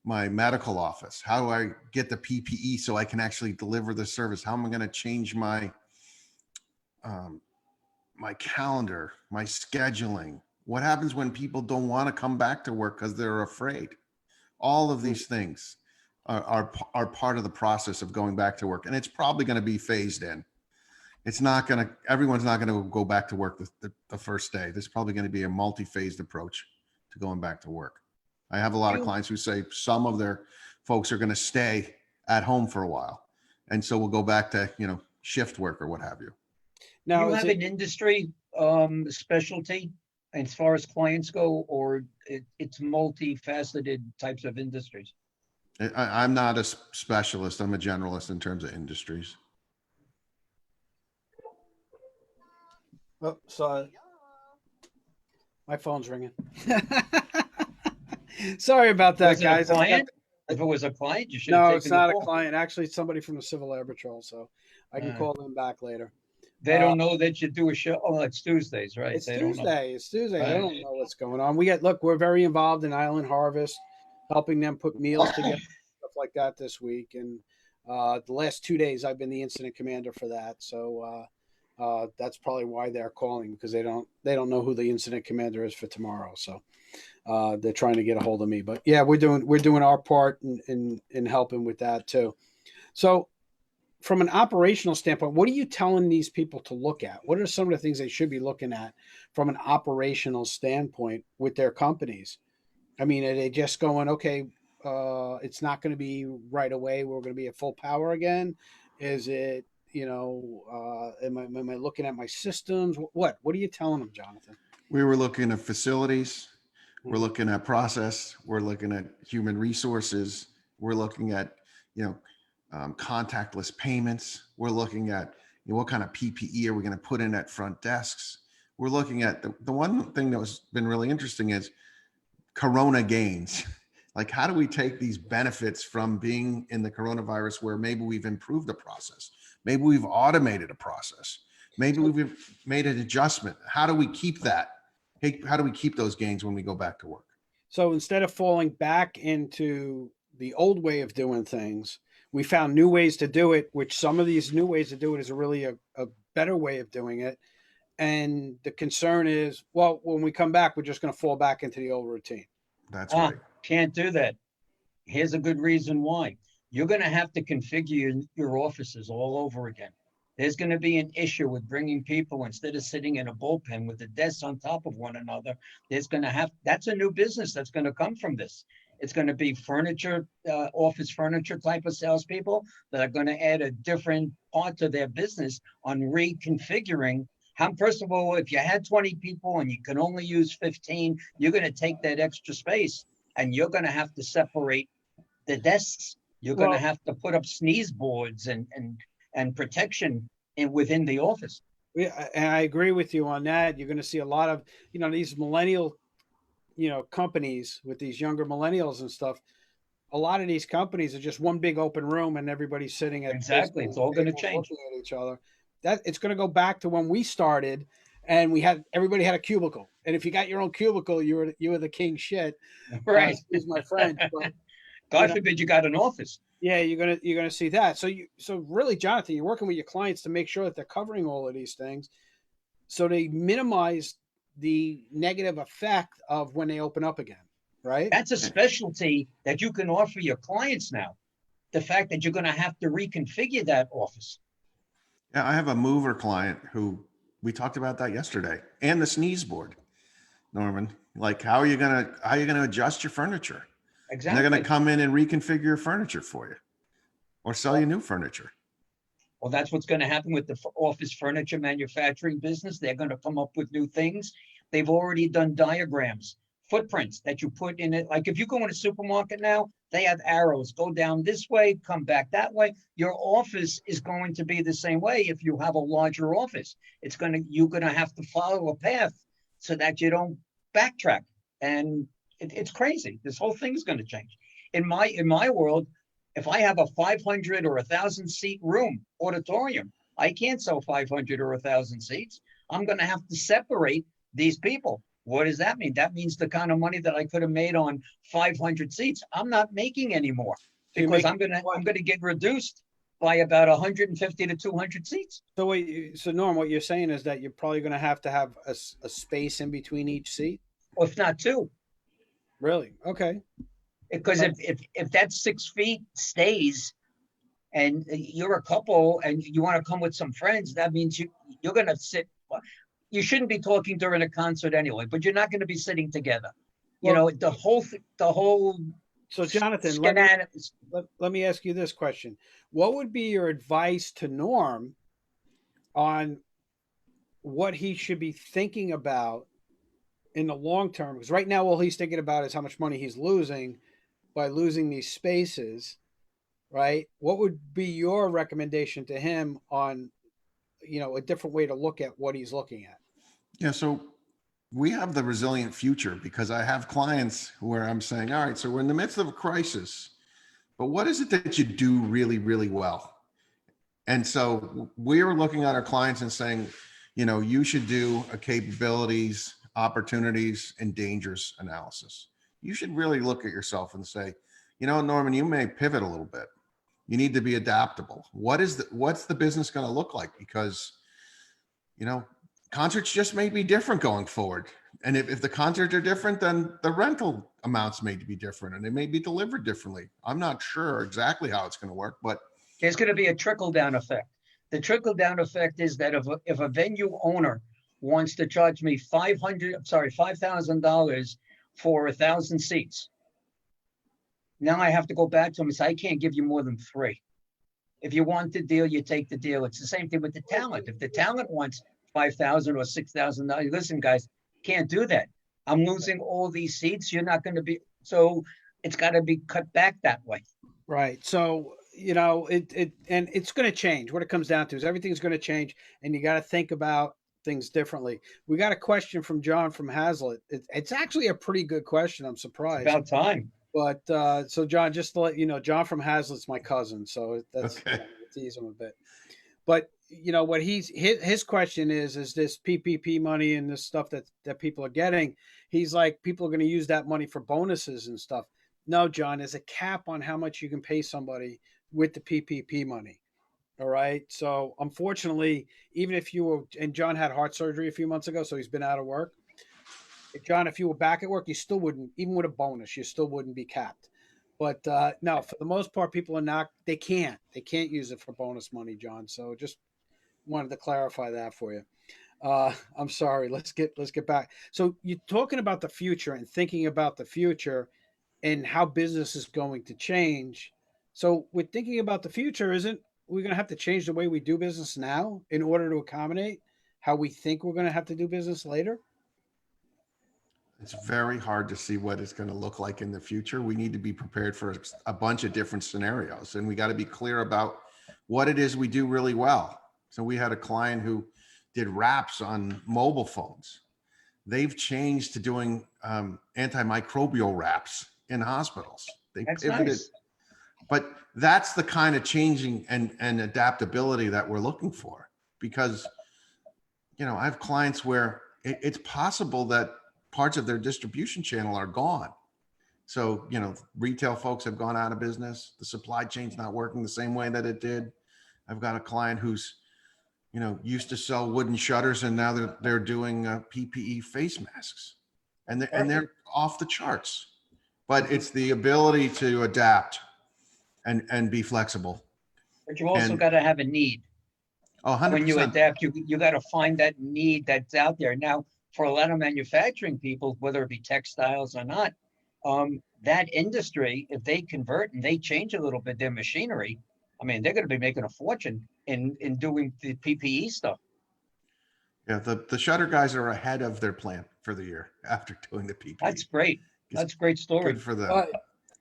my medical office? How do I get the PPE so I can actually deliver the service? How am I going to change my my calendar, my scheduling. What happens when people don't want to come back to work because they're afraid? All of these things are part of the process of going back to work, and it's probably going to be phased in. It's not going to, everyone's not going to go back to work the first day. There's probably going to be a multi-phased approach to going back to work. I have a lot of clients who say some of their folks are going to stay at home for a while, and so we'll go back to, you know, shift work or what have you. Now, You is have it, an industry specialty as far as clients go, or it's multifaceted types of industries? I'm not a specialist. I'm a generalist in terms of industries. Oh, so my phone's ringing. Sorry about that, Was it a guys. client? If it was a client, you should have No, taken it's not the a call. client. Actually, it's somebody from the Civil Air Patrol, so I can call them back later. They don't know that you do a show. Oh, it's Tuesdays, right? It's They don't know. Tuesday. It's Tuesday. They Right. don't know what's going on. We're very involved in Island Harvest, helping them put meals together, stuff like that this week. And the last 2 days, I've been the incident commander for that. So that's probably why they're calling, because they don't know who the incident commander is for tomorrow. So they're trying to get a hold of me. But yeah, we're doing our part in helping with that too. So, from an operational standpoint, what are you telling these people to look at? What are some of the things they should be looking at from an operational standpoint with their companies? I mean, are they just going, okay, it's not going to be right away, we're going to be at full power again? Is it, you know, am I looking at my systems? What are you telling them, Jonathan? We were looking at facilities. We're looking at process. We're looking at human resources. We're looking at, you know, contactless payments. We're looking at, you know, what kind of PPE are we going to put in at front desks? We're looking at the one thing that was been really interesting is Corona gains. Like, how do we take these benefits from being in the coronavirus where maybe we've improved a process, maybe we've automated a process, maybe we've made an adjustment. How do we keep that? Hey, how do we keep those gains when we go back to work? So instead of falling back into the old way of doing things, we found new ways to do it, which some of these new ways to do it is really a better way of doing it. And the concern is, well, when we come back, we're just going to fall back into the old routine. That's right. Can't do that. Here's a good reason why. You're going to have to configure your offices all over again. There's going to be an issue with bringing people, instead of sitting in a bullpen with the desks on top of one another. That's a new business that's going to come from this. It's going to be furniture, office furniture type of salespeople that are going to add a different part to their business on reconfiguring. First of all, if you had 20 people and you can only use 15, you're going to take that extra space and you're going to have to separate the desks. You're going to have to put up sneeze boards and protection within the office. Yeah, and I agree with you on that. You're going to see a lot of, you know, these millennial, you know, companies with these younger millennials and stuff. A lot of these companies are just one big open room and everybody's sitting at exactly. It's all going to change. Looking at each other. That it's going to go back to when we started, and everybody had a cubicle. And if you got your own cubicle, you were the king shit. Right. Excuse my French. But, God forbid you got an office. Yeah, you're gonna see that. So really, Jonathan, you're working with your clients to make sure that they're covering all of these things, so they minimize the negative effect of when they open up again, right? That's a specialty that you can offer your clients now. The fact that you're going to have to reconfigure that office. Yeah, I have a mover client who we talked about that yesterday, and the sneeze board, Norman. Like, how are you gonna adjust your furniture? Exactly. And they're going to come in and reconfigure your furniture for you, or sell you new furniture. Well, that's what's going to happen with the office furniture manufacturing business. They're going to come up with new things. They've already done diagrams, footprints that you put in it. Like if you go in a supermarket now, they have arrows, go down this way, come back that way. Your office is going to be the same way. If you have a larger office, you're going to have to follow a path so that you don't backtrack. And it's crazy. This whole thing is going to change. In my world, if I have a 500 or 1,000 seat room, auditorium, I can't sell 500 or 1,000 seats. I'm going to have to separate these people. What does that mean? That means the kind of money that I could have made on 500 seats, I'm not making anymore, because I'm going to get reduced. by about 150 to 200 seats. So so Norm, what you're saying is that you're probably going to have a space in between each seat. Or if not two. Really? Okay. Because if that 6 feet stays and you're a couple and you want to come with some friends, that means you're going to sit. You shouldn't be talking during a concert anyway, but you're not going to be sitting together. You know, the whole. So Jonathan, let me ask you this question. What would be your advice to Norm on what he should be thinking about in the long term? Because right now, all he's thinking about is how much money he's losing by losing these spaces, right? What would be your recommendation to him on, a different way to look at what he's looking at? Yeah, so we have the resilient future because I have clients where I'm saying, all right, so we're in the midst of a crisis, but what is it that you do really, really well? And so we are looking at our clients and saying, you should do a capabilities, opportunities, and dangers analysis. You should really look at yourself and say, Norman, you may pivot a little bit. You need to be adaptable. What's the business going to look like? Because, concerts just may be different going forward. And if the concerts are different, then the rental amounts may be different and they may be delivered differently. I'm not sure exactly how it's going to work, but there's going to be a trickle-down effect. The trickle-down effect is that if a venue owner wants to charge me $5,000 for 1,000 seats, now I have to go back to him and say, I can't give you more than 3. If you want the deal, you take the deal. It's the same thing with the talent. If the talent wants $5,000 or $6,000, listen, guys, can't do that. I'm losing all these seats. You're not going to be. So it's got to be cut back that way. Right. So, and it's going to change. What it comes down to is everything's going to change, and you got to think about things differently. We got a question from John from Hazlitt. It's actually a pretty good question. I'm surprised. It's about time. But so John, just to let you know, John from Hazlitt's my cousin, so that's okay. Tease him a bit. But what his question is this PPP money and this stuff that people are getting. He's like, people are going to use that money for bonuses and stuff. No, John, there's a cap on how much you can pay somebody with the PPP money. All right. So unfortunately, even if you were, and John had heart surgery a few months ago, so he's been out of work. John, if you were back at work, you still wouldn't, even with a bonus, you still wouldn't be capped. But no, for the most part, people are not, they can't use it for bonus money, John. So just wanted to clarify that for you. I'm sorry. Let's get back. So you're talking about the future and thinking about the future and how business is going to change. So with thinking about the future, isn't we're going to have to change the way we do business now in order to accommodate how we think we're going to have to do business later? It's very hard to see what it's going to look like in the future. We need to be prepared for a bunch of different scenarios, and we got to be clear about what it is we do really well. So we had a client who did wraps on mobile phones. They've changed to doing antimicrobial wraps in hospitals. They pivoted. Nice. But that's the kind of changing and adaptability that we're looking for, because, I have clients where it's possible that parts of their distribution channel are gone. So, retail folks have gone out of business. The supply chain's not working the same way that it did. I've got a client who's, used to sell wooden shutters, and now they're doing PPE face masks, and they're off the charts. But it's the ability to adapt and be flexible. But you also got to have a need. Oh, 100%. When you adapt, you got to find that need that's out there. Now, for a lot of manufacturing people, whether it be textiles or not, that industry, if they convert and they change a little bit their machinery, I mean, they're going to be making a fortune in doing the PPE stuff. Yeah, the shutter guys are ahead of their plan for the year after doing the PPE. That's great. That's a great story. Good for them.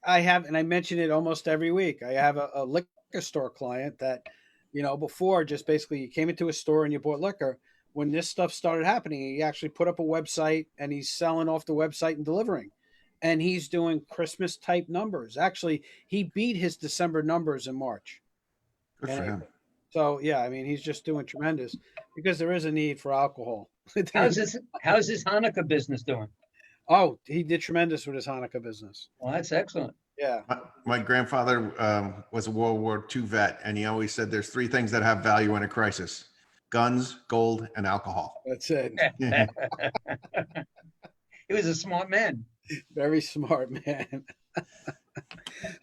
I have, and I mention it almost every week. I have a liquor store client that, before just basically you came into a store and you bought liquor. When this stuff started happening, he actually put up a website and he's selling off the website and delivering. And he's doing Christmas type numbers. Actually, he beat his December numbers in March. Good for him. So, yeah, I mean, he's just doing tremendous because there is a need for alcohol. How's his Hanukkah business doing? Oh, he did tremendous with his Hanukkah business. Well, that's excellent. Yeah. My grandfather was a World War II vet, and he always said there's three things that have value in a crisis: guns, gold, and alcohol. That's it. He was a smart man. Very smart, man.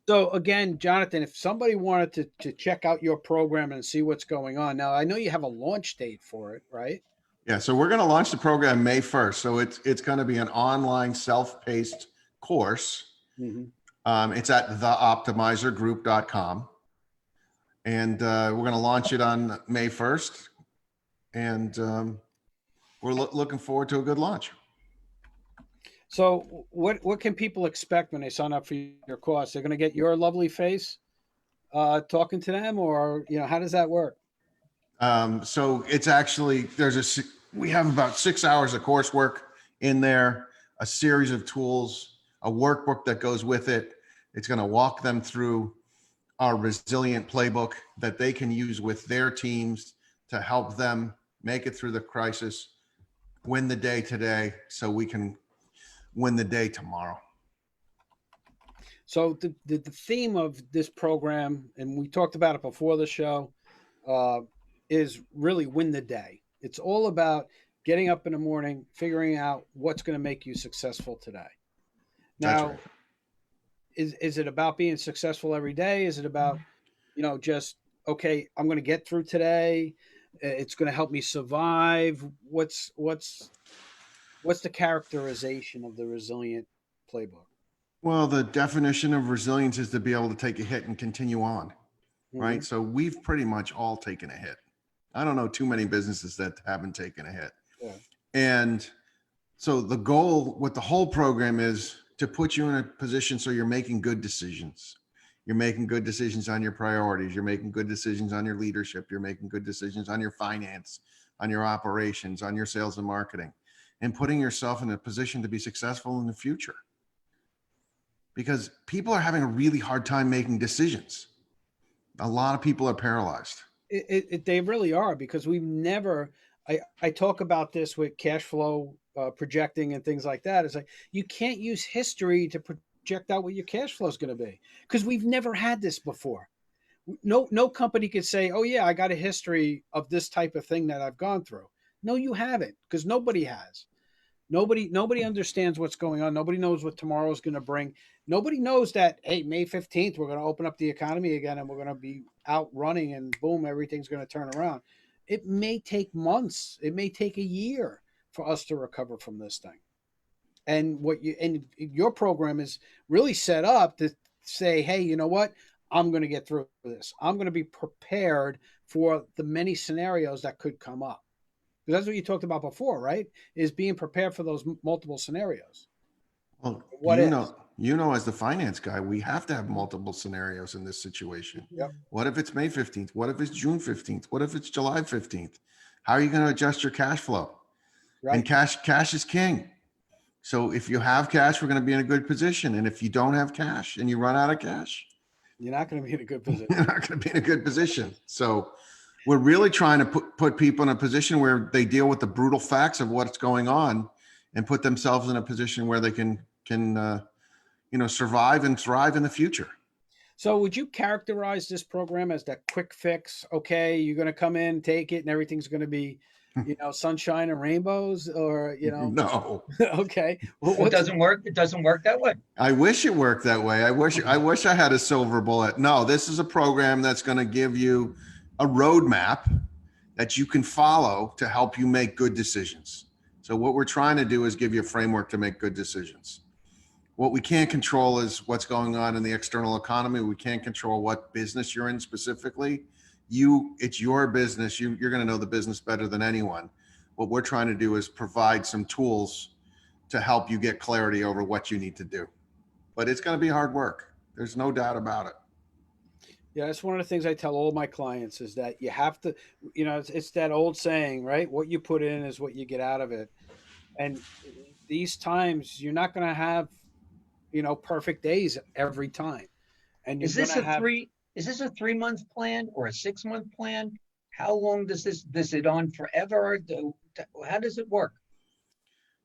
So again, Jonathan, if somebody wanted to check out your program and see what's going on, now I know you have a launch date for it, right? Yeah, so we're going to launch the program May 1st. So it's going to be an online self-paced course. It's at theoptimizergroup.com. And we're going to launch it on May 1st. And we're looking forward to a good launch. So what can people expect when they sign up for your course? They're going to get your lovely face talking to them, or how does that work? So it's actually we have about 6 hours of coursework in there, a series of tools, a workbook that goes with it. It's going to walk them through our resilient playbook that they can use with their teams to help them make it through the crisis, win the day today, so we can win the day tomorrow. So the theme of this program, and we talked about it before the show, is really win the day. It's all about getting up in the morning, figuring out what's going to make you successful today. Now, right. is it about being successful every day? Is it about, just, okay, I'm going to get through today. It's going to help me survive. What's the characterization of the resilient playbook? Well, the definition of resilience is to be able to take a hit and continue on, right? So we've pretty much all taken a hit. I don't know too many businesses that haven't taken a hit. Yeah. And so the goal with the whole program is to put you in a position so you're making good decisions. You're making good decisions on your priorities. You're making good decisions on your leadership. You're making good decisions on your finance, on your operations, on your sales and marketing, and putting yourself in a position to be successful in the future. Because people are having a really hard time making decisions. A lot of people are paralyzed. They really are, because we've never, I talk about this with cash flow projecting and things like that. It's like, you can't use history to project out what your cash flow is going to be, because we've never had this before. No company could say, oh yeah, I got a history of this type of thing that I've gone through. No, you haven't, because nobody has. Nobody understands what's going on. Nobody knows what tomorrow is going to bring. Nobody knows that, hey, May 15th, we're going to open up the economy again and we're going to be out running and boom, everything's going to turn around. It may take months. It may take a year for us to recover from this thing. And your program is really set up to say, hey, you know what? I'm going to get through this. I'm going to be prepared for the many scenarios that could come up. Because that's what you talked about before, right? Is being prepared for those multiple scenarios. Well, you know, as the finance guy, we have to have multiple scenarios in this situation. Yep. What if it's May 15th? What if it's June 15th? What if it's July 15th? How are you going to adjust your cash flow? Right. And cash is king. So if you have cash, we're going to be in a good position. And if you don't have cash and you run out of cash, you're not going to be in a good position. You're not going to be in a good position. So we're really trying to put people in a position where they deal with the brutal facts of what's going on and put themselves in a position where they can survive and thrive in the future. So would you characterize this program as that quick fix? Okay, you're going to come in, take it, and everything's going to be, sunshine and rainbows, or, No. Okay. Well, it doesn't work. It doesn't work that way. I wish it worked that way. I wish I had a silver bullet. No, this is a program that's going to give you a roadmap that you can follow to help you make good decisions. So what we're trying to do is give you a framework to make good decisions. What we can't control is what's going on in the external economy. We can't control what business you're in specifically. It's your business. You're going to know the business better than anyone. What we're trying to do is provide some tools to help you get clarity over what you need to do. But it's going to be hard work. There's no doubt about it. Yeah, that's one of the things I tell all my clients is that you have to, it's that old saying, right? What you put in is what you get out of it. And these times, you're not going to have, perfect days every time. And is this a 3-month plan or a 6-month plan? How long does this it on forever? How does it work?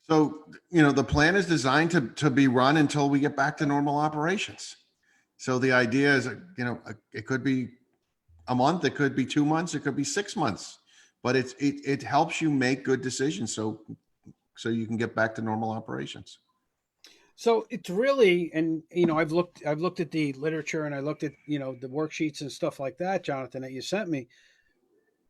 So, the plan is designed to be run until we get back to normal operations. So the idea is, it could be a month, it could be 2 months, it could be 6 months, but it helps you make good decisions. So you can get back to normal operations. So it's really, and I've looked at the literature and I looked at, the worksheets and stuff like that, Jonathan, that you sent me.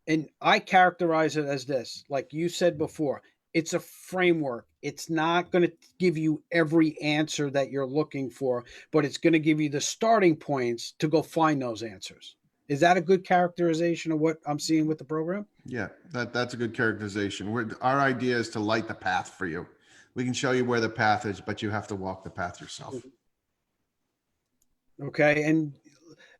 And I characterize it as this, like you said before, it's a framework. It's not going to give you every answer that you're looking for, but it's going to give you the starting points to go find those answers. Is that a good characterization of what I'm seeing with the program? Yeah, that's a good characterization. Our idea is to light the path for you. We can show you where the path is, but you have to walk the path yourself. Okay. And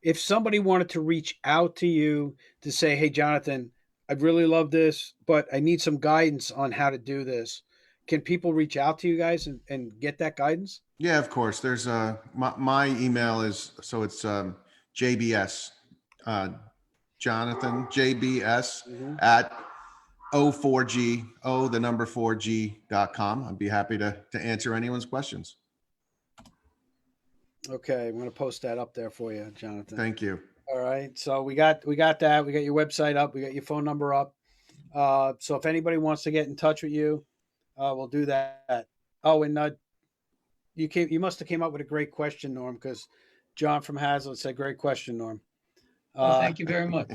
if somebody wanted to reach out to you to say, hey, Jonathan, I really love this, but I need some guidance on how to do this, can people reach out to you guys and get that guidance? Yeah, of course. There's my email is, so it's JBS, Jonathan JBS at O4G, the number 4G.com. I'd be happy to answer anyone's questions. Okay, I'm going to post that up there for you, Jonathan. Thank you. All right, so we got that. We got your website up. We got your phone number up. So if anybody wants to get in touch with you, we'll do that. Oh, and you must have came up with a great question, Norm, because John from Hazlitt said, "Great question, Norm." Thank you very much.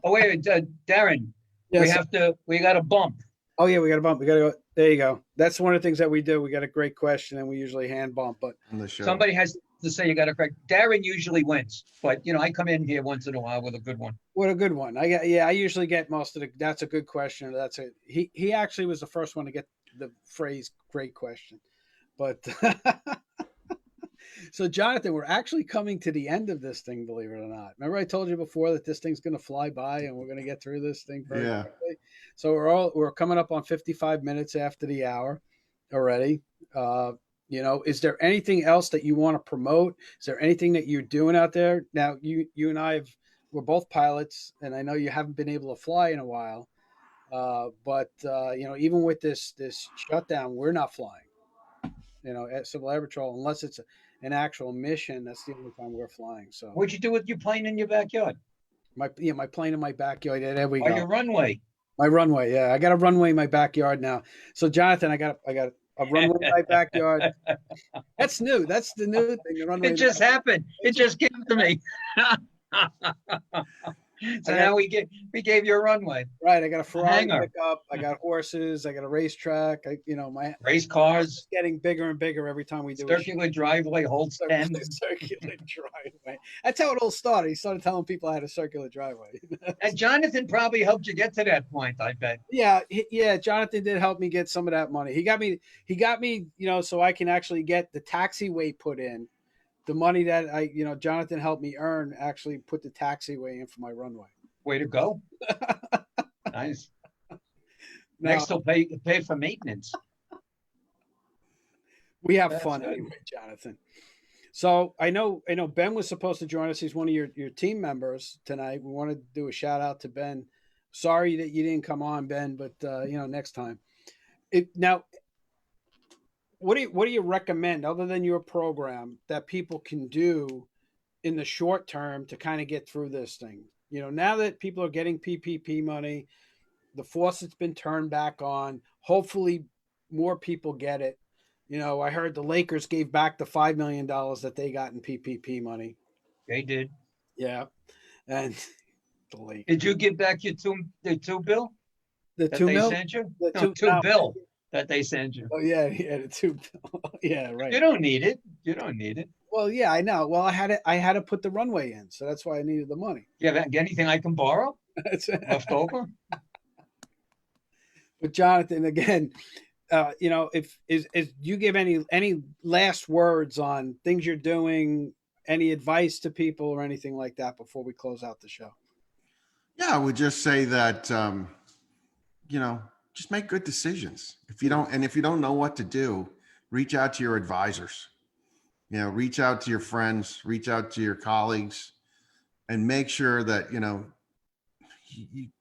Oh wait, Darren, yes. we got a bump. Oh yeah, we got a bump. We got to go. There you go. That's one of the things that we do. We got a great question, and we usually hand bump. But On the show. Somebody has to say you got it correct. Darren usually wins, but I come in here once in a while with a good one. what a good one. I usually get most of the. That's a good question. He actually was the first one to get the phrase "great question," but. So, Jonathan, we're actually coming to the end of this thing, believe it or not. Remember I told you before that this thing's going to fly by and we're going to get through this thing very quickly? So we're coming up on 55 minutes after the hour already. Is there anything else that you want to promote? Is there anything that you're doing out there? Now, you and I we're both pilots, and I know you haven't been able to fly in a while. But even with this shutdown, we're not flying. At Civil Air Patrol, unless it's an actual mission, that's the only time we're flying. So What'd you do with your plane in your backyard? my plane in my backyard. Yeah, there we Or go. your runway? My runway. Yeah, I got a runway in my backyard now. So Jonathan, I got a runway in my backyard. That's new. That's the new thing. The runway. It just happened. It just came to me. So now we gave you a runway. Right. I got a Ferrari hangar. pickup. I got horses. I got a racetrack. My Race cars. it's getting bigger and bigger every time we do Circular driveway holds 10. circular driveway. That's how it all started. He started telling people I had a circular driveway. And Jonathan probably helped you get to that point, I bet. Yeah. Jonathan did help me get some of that money. He got me, so I can actually get the taxiway put in. The money that Jonathan helped me earn actually put the taxiway in for my runway. Way to go. Nice. Next, he'll pay for maintenance. We have That's fun good. anyway, Jonathan. So I know Ben was supposed to join us. He's one of your team members tonight. We want to do a shout out to Ben. Sorry that you didn't come on, Ben, but next time. What do you recommend other than your program that people can do in the short term to kind of get through this thing? Now that people are getting PPP money, the faucet's been turned back on. Hopefully more people get it. I heard the Lakers gave back the $5 million that they got in PPP money. They did. Yeah. And the Lakers. Did you give back the two bill? The that $2 they million? sent you? The No, two bill that they sent you. Oh, yeah, the $2 bill. Yeah, right. You don't need it. Well, yeah, I know. Well, I had to put the runway in, so that's why I needed the money. You have anything I can borrow That's it. left over? But Jonathan, again, if you give any last words on things you're doing, any advice to people or anything like that before we close out the show? Yeah, I would just say that, just make good decisions. If you don't know what to do, reach out to your advisors, reach out to your friends, reach out to your colleagues, and make sure that,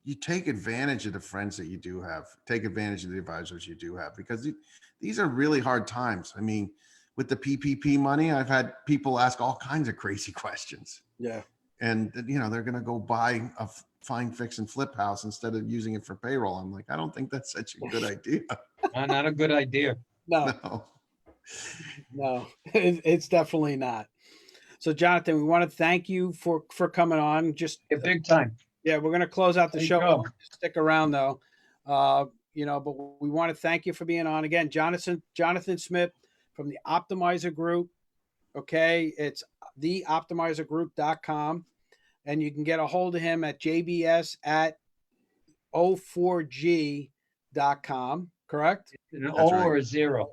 you take advantage of the friends that you do have, take advantage of the advisors you do have, because these are really hard times. I mean, with the PPP money, I've had people ask all kinds of crazy questions. Yeah. And, they're going to go buy a find, fix, and flip house instead of using it for payroll. I'm like, I don't think that's such a good idea. Not a good idea. No, it's definitely not. So, Jonathan, we want to thank you for coming on. Just big time. Yeah, we're going to close out the There you show. go. Stick around though, but we want to thank you for being on again, Jonathan Smith from the Optimizer Group. Okay, it's theoptimizergroup.com, and you can get a hold of him at jbs@o4g.com. Correct? An O or a zero?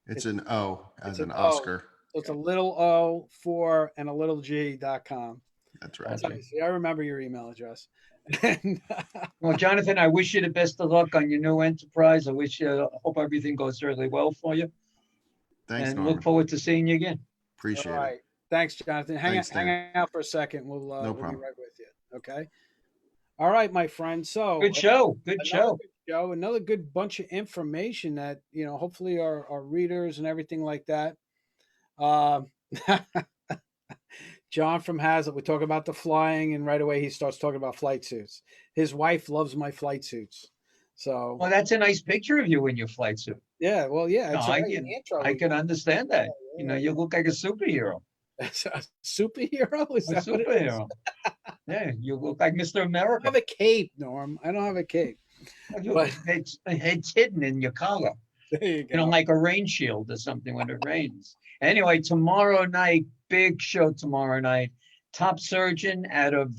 It's an O as an O. Oscar. So it's a little O, 4, and a little G.com. That's right. See, I remember your email address. Well, Jonathan, I wish you the best of luck on your new enterprise. I hope everything goes really well for you. Thanks, and Norman. look forward to seeing you again. Appreciate All right. it. Thanks, Jonathan. Hang out for a second. We'll be right with you. Okay. All right, my friend. So good show. Good show. Another good bunch of information that, hopefully our readers and everything like that. John from Hazlitt, we talk about the flying, and right away he starts talking about flight suits. His wife loves my flight suits. So, well, that's a nice picture of you in your flight suit. Yeah, well, yeah. No, I can understand that. You look like a superhero. A superhero? Is a that superhero? Yeah, you look like Mr. America. I don't have a cape, Norm. I don't have a cape. But it's hidden in your collar. There you go. Like a rain shield or something when it rains. Anyway, tomorrow night, big show tomorrow night. Top surgeon out of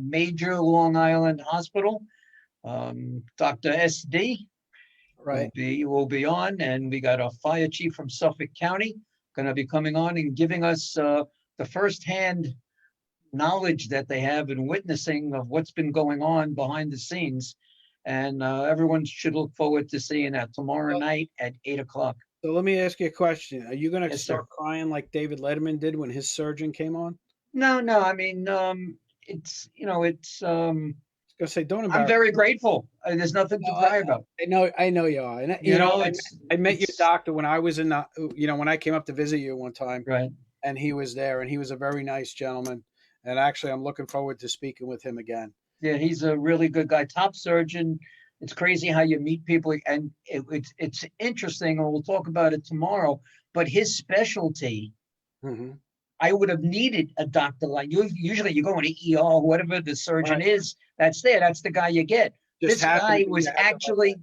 major Long Island hospital, Dr. SD. Right. Will be on, and we got a fire chief from Suffolk County going to be coming on and giving us the firsthand knowledge that they have and witnessing of what's been going on behind the scenes. And everyone should look forward to seeing that tomorrow night at 8:00. So let me ask you a question. Are you going to start sir. crying like David Letterman did when his surgeon came on? No. I mean, it's. I was going to say, don't embarrass. I'm very grateful. There's nothing to cry about. I know you are. And I met your doctor when I was in the, when I came up to visit you one time. Right. And he was there, and he was a very nice gentleman. And actually, I'm looking forward to speaking with him again. Yeah, he's a really good guy, top surgeon. It's crazy how you meet people, and it's interesting, and we'll talk about it tomorrow. But his specialty, I would have needed a doctor like you. Usually you go in the ER, whatever the surgeon is, that's the guy you get. This guy was actually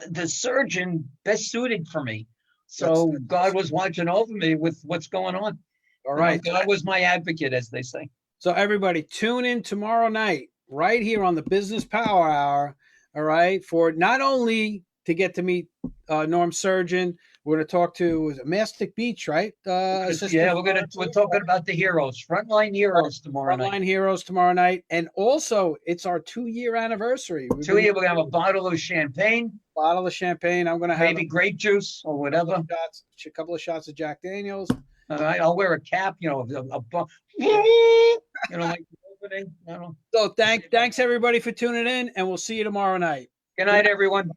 the surgeon best suited for me. So God was watching over me with what's going on. All right. God was my advocate, as they say. So everybody tune in tomorrow night, right here on the Business Power Hour. All right. For not only to get to meet Norm Surgeon, we're going to talk to Mastic Beach, right? We're talking about the heroes, frontline heroes tomorrow night. Frontline heroes tomorrow night. And also it's our 2-year anniversary. We're going to have a bottle of champagne. I'm going to have maybe grape juice or whatever. A couple of shots of Jack Daniels. All right, I'll wear a cap, like opening. So thanks everybody for tuning in, and we'll see you tomorrow night. Good night, everyone.